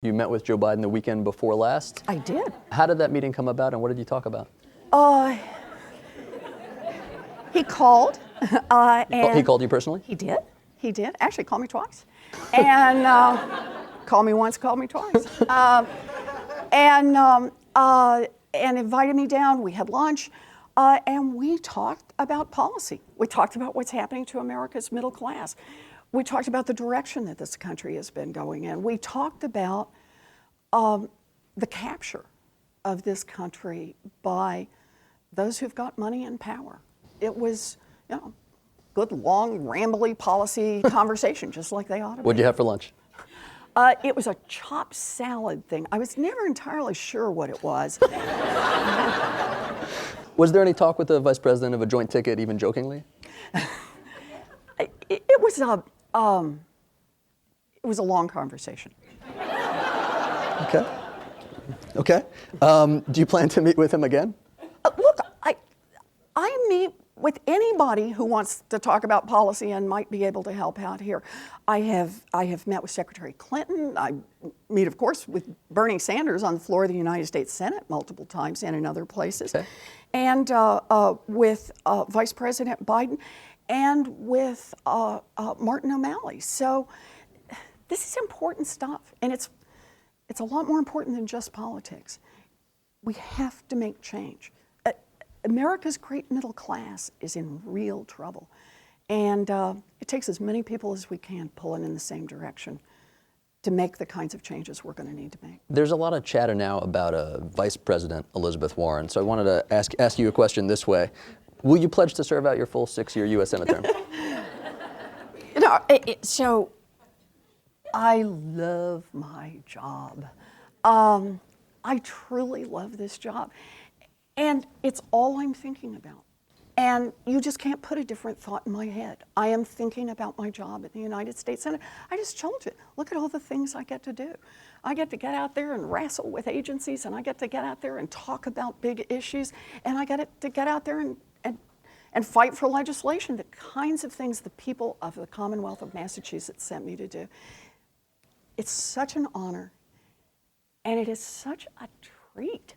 You met with Joe Biden the weekend before last. I did. How did that meeting come about, and what did you talk about? He called. And He called you personally? He did. He did. Actually, called me twice. And called me once, called me twice. And invited me down. We had lunch. And we talked about policy. We talked about what's happening to America's middle class. We talked about the direction that this country has been going in. We talked about the capture of this country by those who've got money and power. It was, good, long, rambly policy conversation, just like they ought to be. What'd you have for lunch? It was a chopped salad thing. I was never entirely sure what it was. Was there any talk with the vice president of a joint ticket, even jokingly? It was a long conversation. Okay. Do you plan to meet with him again? Look, I meet with anybody who wants to talk about policy and might be able to help out here. I have met with Secretary Clinton. I meet, of course, with Bernie Sanders on the floor of the United States Senate multiple times and in other places. Okay. And with Vice President Biden and with Martin O'Malley. So this is important stuff, and it's a lot more important than just politics. We have to make change. America's great middle class is in real trouble, and it takes as many people as we can pulling in the same direction to make the kinds of changes we're going to need to make. There's a lot of chatter now about Vice President Elizabeth Warren, so I wanted to ask you a question this way. Will you pledge to serve out your full 6-year U.S. Senate term? So I love my job. I truly love this job. And it's all I'm thinking about. And you just can't put a different thought in my head. I am thinking about my job at the United States Senate. I just told you, look at all the things I get to do. I get to get out there and wrestle with agencies, and I get to get out there and talk about big issues, and I get to get out there and fight for legislation, the kinds of things the people of the Commonwealth of Massachusetts sent me to do. It's such an honor, and it is such a treat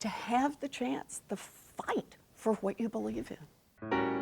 to have the chance to fight for what you believe in.